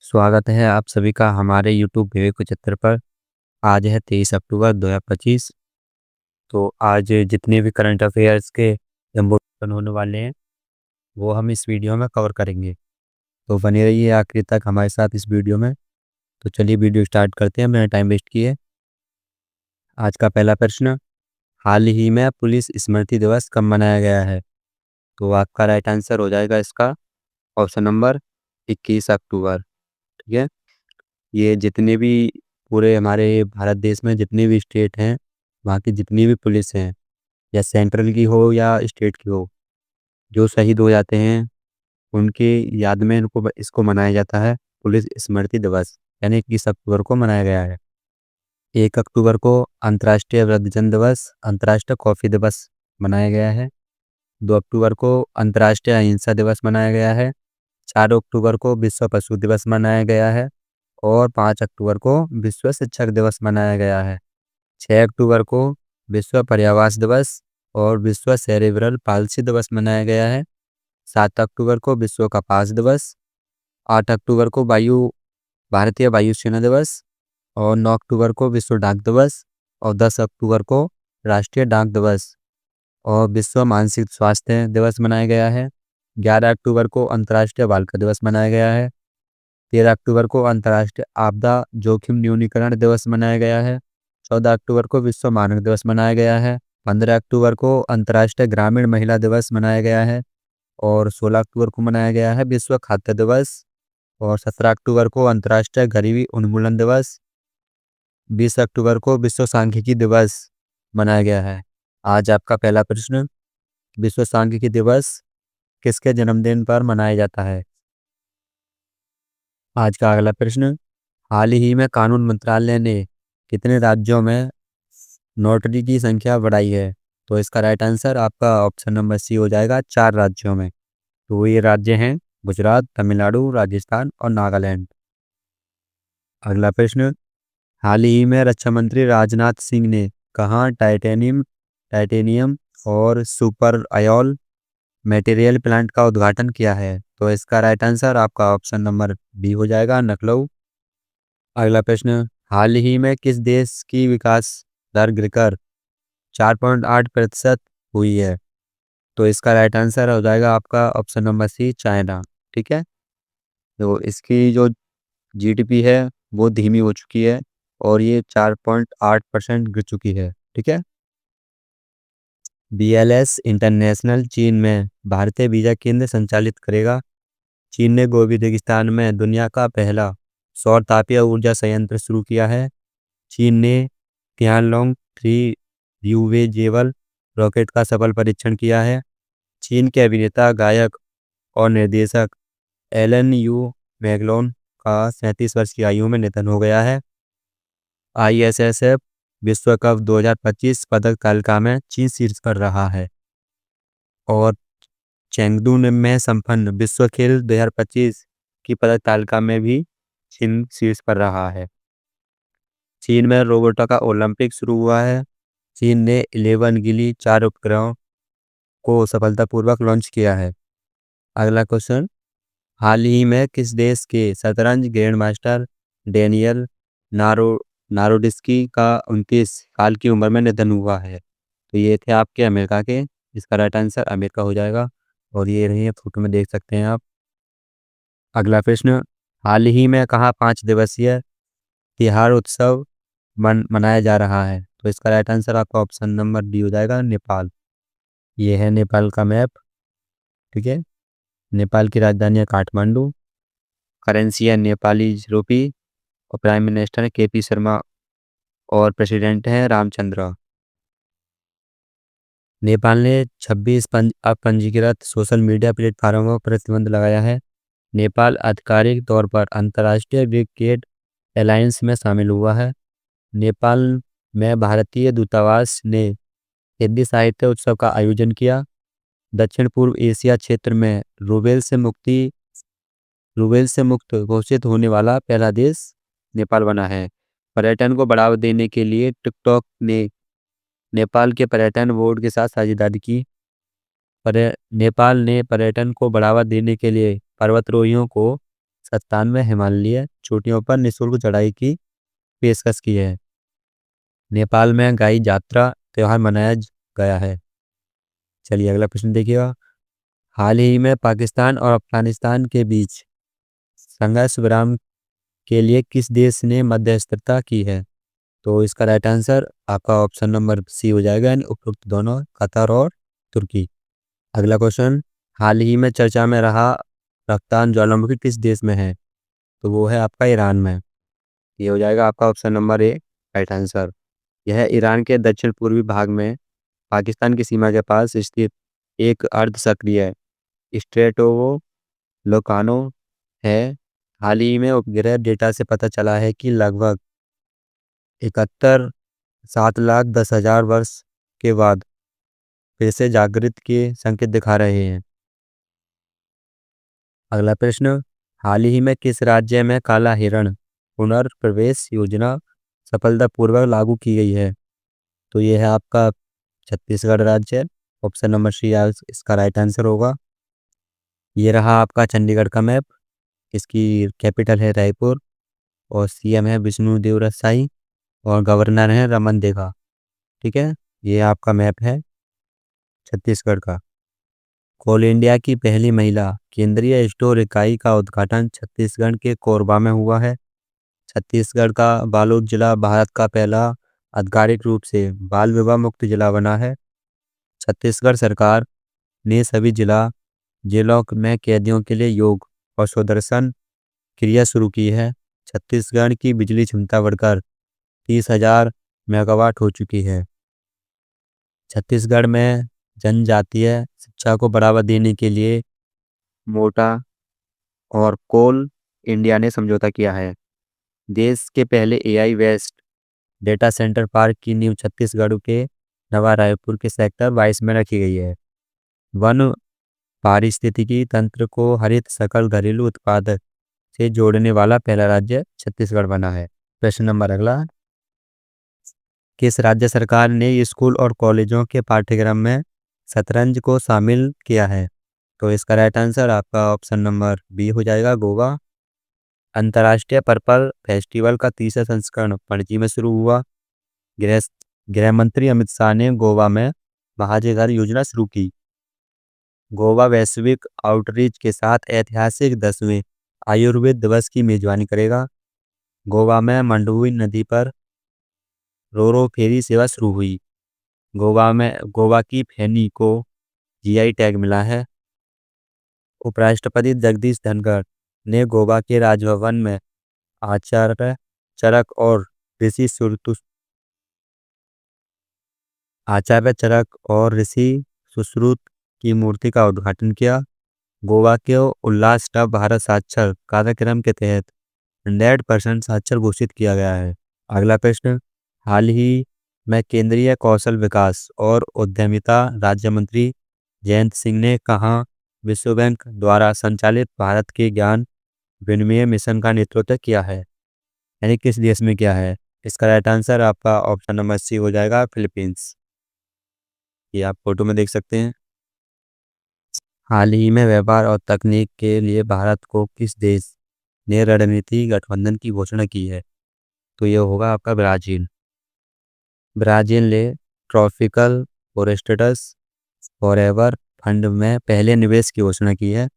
स्वागत है आप सभी का हमारे YouTube विवेक उचत्तर पर। आज है 23 अक्टूबर 2025। तो आज जितने भी करंट अफेयर्स के इम्पोर्टेंट होने वाले हैं वो हम इस वीडियो में कवर करेंगे। तो बने रहिए आखिर तक हमारे साथ इस वीडियो में। तो चलिए वीडियो स्टार्ट करते हैं, मैंने टाइम वेस्ट किए। आज का पहला प्रश्न, हाल ही में पुलिस स्मृति दिवस कब मनाया गया है? तो आपका राइट आंसर हो जाएगा इसका ऑप्शन नंबर 21 अक्टूबर। ठीक है, ये जितने भी पूरे हमारे भारत देश में जितने भी स्टेट हैं, वहाँ की जितनी भी पुलिस हैं, या सेंट्रल की हो या स्टेट की हो, जो शहीद हो जाते हैं उनकी याद में इनको इसको मनाया जाता है पुलिस स्मृति दिवस, यानी 21 अक्टूबर को मनाया गया है। 1 अक्टूबर को अंतर्राष्ट्रीय वृद्धजन दिवस, अंतर्राष्ट्रीय कॉफ़ी दिवस मनाया गया है। 2 अक्टूबर को अंतर्राष्ट्रीय अहिंसा दिवस मनाया गया है। 4 अक्टूबर को विश्व पशु दिवस मनाया गया है और 5 अक्टूबर को विश्व शिक्षक दिवस मनाया गया है। 6 अक्टूबर को विश्व पर्यावरण दिवस और विश्व सेरेब्रल पाल्सी दिवस मनाया गया है। 7 अक्टूबर को विश्व कपास दिवस। 8 अक्टूबर को भारतीय वायुसेना दिवस और 9 अक्टूबर को विश्व डाक दिवस और 10 अक्टूबर को राष्ट्रीय डाक दिवस और विश्व मानसिक स्वास्थ्य दिवस मनाया गया है। 11 अक्टूबर को अंतर्राष्ट्रीय बालिका दिवस मनाया गया है। 13 अक्टूबर को अंतर्राष्ट्रीय आपदा जोखिम न्यूनीकरण दिवस मनाया गया है। 14 अक्टूबर को विश्व मानव दिवस मनाया गया है। 15 अक्टूबर को अंतर्राष्ट्रीय ग्रामीण महिला दिवस मनाया गया है और 16 अक्टूबर को मनाया गया है विश्व खाद्य दिवस और 17 अक्टूबर को अंतर्राष्ट्रीय गरीबी उन्मूलन दिवस। 20 अक्टूबर को विश्व सांख्यिकी दिवस मनाया गया है। आज आपका पहला प्रश्न, विश्व सांख्यिकी दिवस किसके जन्मदिन पर मनाया जाता है? आज का अगला प्रश्न, हाल ही में कानून मंत्रालय ने कितने राज्यों में नोटरी की संख्या बढ़ाई है? तो इसका राइट आंसर आपका ऑप्शन नंबर सी हो जाएगा, 4 राज्यों में। तो ये राज्य हैं गुजरात, तमिलनाडु, राजस्थान और नागालैंड। अगला प्रश्न, हाल ही में रक्षा मंत्री राजनाथ सिंह ने कहाँ टाइटेनियम और सुपर आयोल मटेरियल प्लांट का उद्घाटन किया है? तो इसका राइट आंसर आपका ऑप्शन नंबर बी हो जाएगा, लखनऊ। अगला प्रश्न, हाल ही में किस देश की विकास दर गिरकर 4.8% हुई है? तो इसका राइट आंसर हो जाएगा आपका ऑप्शन नंबर सी, चाइना। ठीक है, तो इसकी जो जीडीपी है वो धीमी हो चुकी है और ये 4.8% गिर चुकी है। ठीक है, BLS इंटरनेशनल चीन में भारतीय वीजा केंद्र संचालित करेगा। चीन ने गोबी रेगिस्तान में दुनिया का पहला सौर तापीय ऊर्जा संयंत्र शुरू किया है। चीन ने तियानलोंग 3 रियूवेजेबल रॉकेट का सफल परीक्षण किया है। चीन के अभिनेता, गायक और निर्देशक एलन यू मैगलोन का 37 वर्ष की आयु में निधन हो गया है। ISSF विश्व कप 2025 पदक तालिका में चीन शीर्ष पर रहा है और चेंगडू में संपन्न विश्व खेल 2025 की पदक तालिका में भी चीन शीर्ष पर रहा है। चीन में रोबोटों का ओलंपिक शुरू हुआ है। चीन ने 11 गिली 4 उपग्रहों को सफलतापूर्वक लॉन्च किया है। अगला क्वेश्चन, हाल ही में किस देश के शतरंज ग्रैंड मास्टर डेनियल नारोडिस्की का 29 साल की उम्र में निधन हुआ है? तो ये थे आपके अमेरिका के, इसका राइट आंसर अमेरिका हो जाएगा और ये रही है, फोटो में देख सकते हैं आप। अगला प्रश्न, हाल ही में कहाँ 5 दिवसीय तिहाड़ उत्सव मनाया जा रहा है? तो इसका राइट आंसर आपका ऑप्शन नंबर डी हो जाएगा, नेपाल। ये है नेपाल का मैप। ठीक है, नेपाल की राजधानी है काठमांडू। करेंसी है नेपाली रुपी और प्राइम मिनिस्टर है KP शर्मा और प्रेसिडेंट हैं रामचंद्र। नेपाल ने 26 अपंजीकृत सोशल मीडिया प्लेटफार्मों पर प्रतिबंध लगाया है। नेपाल आधिकारिक तौर पर अंतर्राष्ट्रीय क्रिकेट अलायंस में शामिल हुआ है। नेपाल में भारतीय दूतावास ने हिंदी साहित्य उत्सव का आयोजन किया। दक्षिण पूर्व एशिया क्षेत्र में रूबेल से मुक्त घोषित होने वाला पहला देश नेपाल बना है। पर्यटन को बढ़ावा देने के लिए टिकटॉक ने नेपाल के पर्यटन बोर्ड के साथ साझेदारी की। नेपाल ने पर्यटन को बढ़ावा देने के लिए पर्वतारोहियों को 97 हिमालय चोटियों पर निःशुल्क चढ़ाई की पेशकश की है। नेपाल में गाई जात्रा त्योहार मनाया गया है। चलिए अगला प्रश्न देखिएगा। हाल ही में पाकिस्तान और अफगानिस्तान के बीच संघर्ष विराम के लिए किस देश ने मध्यस्थता की है? तो इसका राइट आंसर आपका ऑप्शन नंबर सी हो जाएगा, यानी उपरोक्त दोनों कतर और तुर्की। अगला क्वेश्चन, हाल ही में चर्चा में रहा रफ्तान ज्वालामुखी किस देश में है? तो वो है आपका ईरान में। ये हो जाएगा आपका option number A right answer. यह ईरान के दक्षिण पूर्वी भाग में पाकिस्तान की सीमा के पास स्थित एक अर्ध सक्रिय स्ट्रेटोवो लोकानो है। हाल ही में उपग्रह डेटा से पता चला है कि लगभग 71,07,10,000 वर्ष के बाद फिर से जागृत के संकेत दिखा रहे हैं। अगला प्रश्न, हाल ही में किस राज्य में काला हिरण पुनर्प्रवेश योजना सफलतापूर्वक लागू की गई है? तो ये है आपका छत्तीसगढ़ राज्य। ऑप्शन नंबर सी इसका राइट आंसर होगा। ये रहा आपका चंडीगढ़ का मैप। इसकी कैपिटल है रायपुर और सीएम है विष्णुदेव साई और गवर्नर है रमन देगा। ठीक है, ये आपका मैप है छत्तीसगढ़ का। कोल इंडिया की पहली महिला केंद्रीय स्टोर इकाई का उद्घाटन छत्तीसगढ़ के कोरबा में हुआ है। छत्तीसगढ़ का बालोद जिला भारत का पहला आधिकारिक रूप से बाल विवाह मुक्त जिला बना है। छत्तीसगढ़ सरकार ने सभी जिला जेलों में कैदियों के लिए योग और सुदर्शन क्रिया शुरू की है। छत्तीसगढ़ की बिजली क्षमता बढ़कर 30,000 मेगावाट हो चुकी है। छत्तीसगढ़ में जनजातीय शिक्षा को बढ़ावा देने के लिए मोटा और कोल इंडिया ने समझौता किया है। देश के पहले AI west data centre park की नींव छत्तीसगढ़ के नवा रायपुर के सेक्टर 22 में रखी गई है। वन पारिस्थितिकी तंत्र को हरित सकल घरेलू उत्पाद से जोड़ने वाला पहला राज्य छत्तीसगढ़ बना है। प्रश्न नंबर अगला, किस राज्य सरकार ने स्कूल और कॉलेजों के पाठ्यक्रम में शतरंज को शामिल किया है? तो इसका राइट आंसर आपका ऑप्शन नंबर बी हो जाएगा, गोवा। अंतर्राष्ट्रीय पर्पल फेस्टिवल का तीसरा संस्करण पणजी में शुरू हुआ। गृह मंत्री अमित शाह ने गोवा में महाजय घर योजना शुरू की। गोवा वैश्विक आउटरीच के साथ ऐतिहासिक 10वें आयुर्वेद दिवस की मेजबानी करेगा। गोवा में मंडोवी नदी पर रोरो फेरी सेवा शुरू हुई। गोवा की फैनी को जीआई टैग मिला है। उपराष्ट्रपति जगदीश धनखड़ ने गोवा के राजभवन में आचार्य चरक और ऋषि सुश्रुत की मूर्ति का उद्घाटन किया। गोवा के उल्लास टब भारत साक्षर कार्यक्रम के तहत 100% साक्षर घोषित किया गया है। अगला प्रश्न, हाल ही में केंद्रीय कौशल विकास और उद्यमिता राज्य मंत्री जयंत सिंह ने कहा विश्व बैंक द्वारा संचालित भारत के ज्ञान विनिमय मिशन का नेतृत्व किया है, यानी किस देश में किया है? इसका राइट आंसर आपका ऑप्शन नंबर सी हो जाएगा, फिलीपींस। ये आप फोटो में देख सकते हैं। हाल ही में व्यापार और तकनीक के लिए भारत को किस देश ने रणनीति गठबंधन की घोषणा की है? तो ये होगा आपका ब्राजील। ब्राजील ने ट्रॉपिकल फॉरेस्ट्स फॉरएवर फंड में पहले निवेश की घोषणा की है।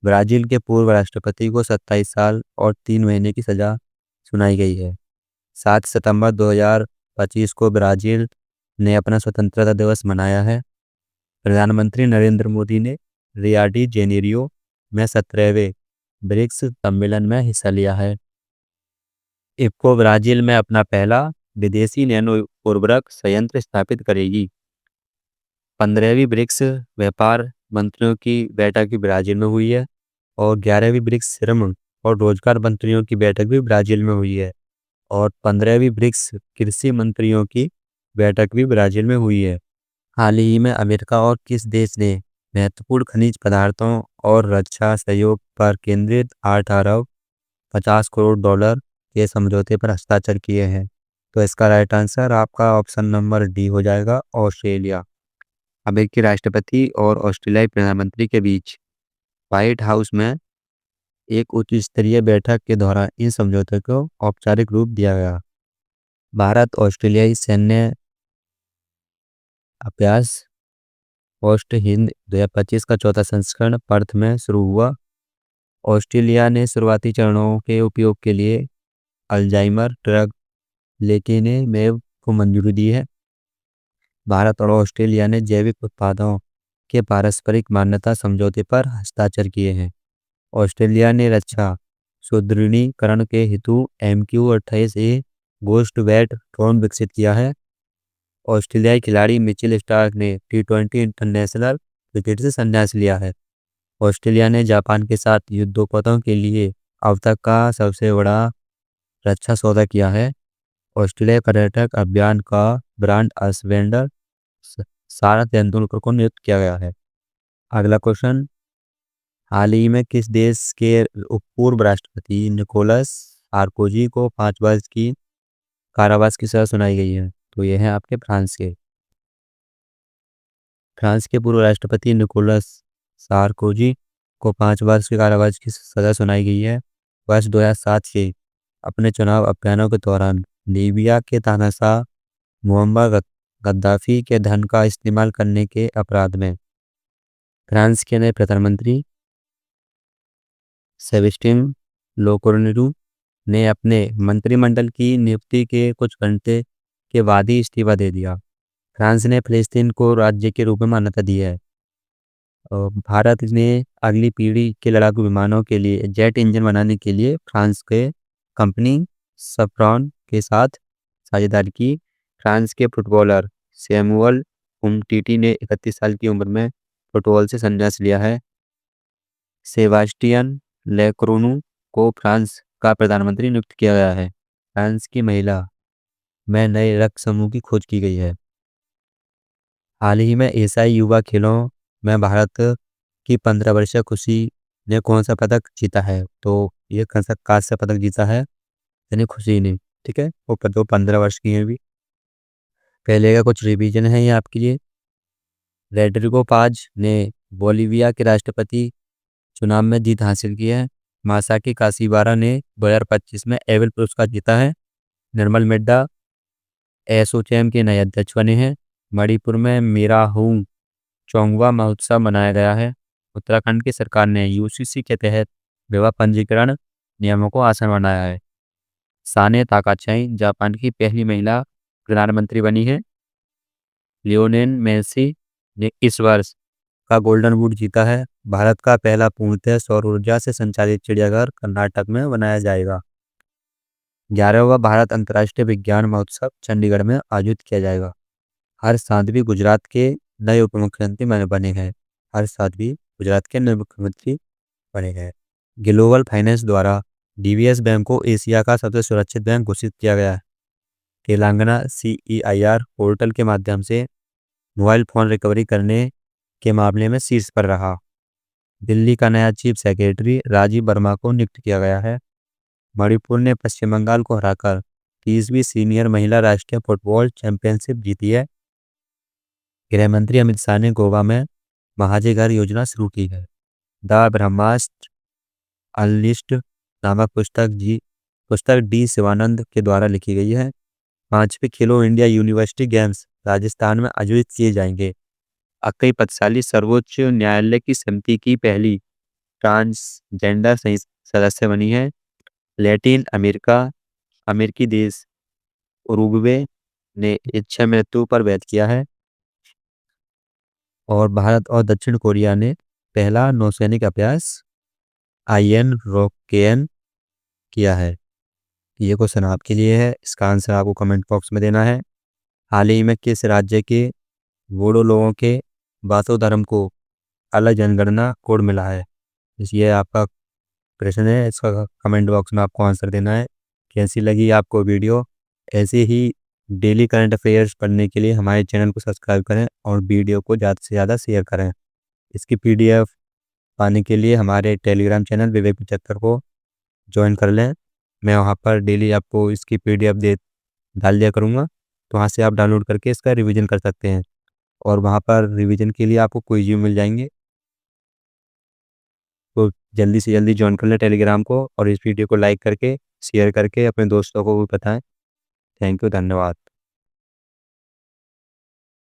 ब्राजील के पूर्व राष्ट्रपति को 27 साल और 3 महीने की सजा सुनाई गई है। 7 सितंबर 2025 को ब्राजील ने अपना स्वतंत्रता दिवस मनाया है। प्रधानमंत्री नरेंद्र मोदी ने रियो डी जेनेरियो में 17वें ब्रिक्स सम्मेलन में हिस्सा लिया है। इफ्को ब्राजील में अपना पहला विदेशी नैनो उर्वरक संयंत्र स्थापित करेगी। 15वीं ब्रिक्स व्यापार मंत्रियों की बैठक भी ब्राजील में हुई है और 11वीं ब्रिक्स श्रम और रोजगार मंत्रियों की बैठक भी ब्राजील में हुई है और 15वीं ब्रिक्स कृषि मंत्रियों की बैठक भी ब्राजील में हुई है। हाल ही में अमेरिका और किस देश ने महत्वपूर्ण खनिज पदार्थों और रक्षा सहयोग पर केंद्रित 8 अरब 50 करोड़ डॉलर के समझौते पर हस्ताक्षर किए हैं? तो इसका राइट आंसर आपका ऑप्शन नंबर डी हो जाएगा, ऑस्ट्रेलिया। अमेरिकी राष्ट्रपति और ऑस्ट्रेलियाई प्रधानमंत्री के बीच व्हाइट हाउस में एक उच्च स्तरीय बैठक के दौरान इन समझौतों को औपचारिक रूप दिया गया। भारत ऑस्ट्रेलियाई सैन्य अभ्यास पोस्ट हिंद 2025 का चौथा संस्करण पर्थ में शुरू हुआ। ऑस्ट्रेलिया ने शुरुआती चरणों के उपयोग के लिए अल्जाइमर ड्रग लेकेनेमेव को मंजूरी दी है। भारत और ऑस्ट्रेलिया ने जैविक उत्पादों के पारस्परिक मान्यता समझौते पर हस्ताक्षर किए हैं। ऑस्ट्रेलिया ने रक्षा सुदृढ़ीकरण के हेतु MQ-28A गोस्ट वेट ड्रोन विकसित किया है। ऑस्ट्रेलियाई खिलाड़ी मिचेल स्टार्क ने T20 इंटरनेशनल क्रिकेट से संन्यास लिया है। ऑस्ट्रेलिया ने जापान के साथ युद्धोत्पादों के लिए अब तक का सबसे बड़ा रक्षा सौदा किया है। ऑस्ट्रेलिया पर्यटक अभियान का ब्रांड एम्बेसडर सारा तेंदुलकर को नियुक्त किया गया है। अगला क्वेश्चन, हाल ही में किस देश के पूर्व राष्ट्रपति निकोलस सार्कोजी को 5 वर्ष की कारावास की सजा सुनाई गई है? तो यह है आपके फ्रांस के। फ्रांस के पूर्व राष्ट्रपति निकोलस सार्कोजी को 5 वर्ष के कारावास की सजा सुनाई गई है। वर्ष 2007 के अपने चुनाव अभियानों के दौरान लीबिया के तानाशाह मुअम्मर गद्दाफी के धन का इस्तेमाल करने के अपराध में फ्रांस के नए प्रधानमंत्री सेबेस्टियन लेकोर्नु ने अपने मंत्रिमंडल की नियुक्ति के कुछ घंटे के बाद ही इस्तीफा दे दिया। फ्रांस ने फिलिस्तीन को राज्य के रूप में मान्यता दी है। भारत ने अगली पीढ़ी के लड़ाकू विमानों के लिए जेट इंजन बनाने के लिए फ्रांस के कंपनी सफ्रॉन के साथ साझेदारी की। फ्रांस के फुटबॉलर सैमुअल उमटीटी ने 31 साल की उम्र में फुटबॉल से संन्यास लिया है। सेबास्टियन लेकोर्नु को फ्रांस का प्रधानमंत्री नियुक्त किया गया है। फ्रांस की महिला में नए रक्त समूह की खोज की गई है। हाल ही में एशियाई युवा खेलों में भारत की 15 वर्षीय खुशी ने कौन सा पदक जीता है? तो ये कांस्य पदक जीता है यानी खुशी ने। ठीक है, वो 15 वर्ष की है। भी पहले का कुछ रिवीजन है ये आपके लिए। रोड्रिगो पाज ने बोलिविया के राष्ट्रपति चुनाव में जीत हासिल की है। मासाकी काशिवारा ने 2025 में एबेल पुरस्कार जीता है। निर्मल मिड्डा एसोचैम के नए अध्यक्ष बने हैं। मणिपुर में मेराहूंग चोंगवा महोत्सव मनाया गया है। उत्तराखंड की सरकार ने UCC के तहत विवाह पंजीकरण नियमों को आसान बनाया है। साने ताकाचाई जापान की पहली महिला प्रधानमंत्री बनी है। लियोनेल मेसी ने इस वर्ष का गोल्डन बूट जीता है। भारत का पहला पूर्णतः सौर ऊर्जा से संचालित चिड़ियाघर कर्नाटक में बनाया जाएगा। 11वां भारत अंतर्राष्ट्रीय विज्ञान महोत्सव चंडीगढ़ में आयोजित किया जाएगा। हर साध्वी गुजरात के नए उप मुख्यमंत्री बने हैं। हर साध्वी गुजरात के नए मुख्यमंत्री बने हैं। ग्लोबल फाइनेंस द्वारा DBS बैंक को एशिया का सबसे सुरक्षित बैंक घोषित किया गया है। तेलंगाना CEIR पोर्टल के माध्यम से मोबाइल फोन रिकवरी करने के मामले में शीर्ष पर रहा। दिल्ली का नया चीफ सेक्रेटरी राजीव वर्मा को नियुक्त किया गया है। मणिपुर ने पश्चिम बंगाल को हराकर 30वीं सीनियर महिला राष्ट्रीय फुटबॉल चैंपियनशिप जीती है। गृह मंत्री अमित शाह ने गोवा में महाजे घर योजना शुरू की है। द ब्रह्मास्त्र अनलिस्टेड नामक पुस्तक D शिवानंद के द्वारा लिखी गई है। 5वें खेलो इंडिया यूनिवर्सिटी गेम्स राजस्थान में आयोजित किए जाएंगे। अक्कई पद्मशाली सर्वोच्च न्यायालय की समिति की पहली ट्रांसजेंडर सदस्य बनी है। लैटिन अमेरिकी देश उरुग्वे ने इच्छा मृत्यु पर वैध किया है। और भारत और दक्षिण कोरिया ने पहला नौसैनिक अभ्यास IN रोकेन किया है। ये क्वेश्चन आपके लिए है। इसका आंसर आपको कमेंट बॉक्स में देना है। हाल ही में किस राज्य के बोडो लोगों के बासो धर्म को अलग जनगणना कोड मिला है? ये आपका प्रश्न है। इसका कमेंट बॉक्स में आपको आंसर देना है। कैसी लगी आपको वीडियो? ऐसे ही डेली करंट अफेयर्स पढ़ने के लिए हमारे चैनल को सब्सक्राइब करें और वीडियो को ज़्यादा से ज़्यादा शेयर करें। इसकी PDF पाने के लिए हमारे टेलीग्राम चैनल विवेक 75 को ज्वाइन कर लें। मैं वहाँ पर डेली आपको इसकी PDF डाल दिया करूँगा, तो वहाँ से आप डाउनलोड करके इसका रिवीजन कर सकते हैं। और वहाँ पर रिवीजन के लिए आपको क्विज भी मिल जाएंगे। तो जल्दी से जल्दी जॉइन कर लें टेलीग्राम को और इस वीडियो को लाइक करके शेयर करके अपने दोस्तों को भी बताएं। थैंक यू, धन्यवाद।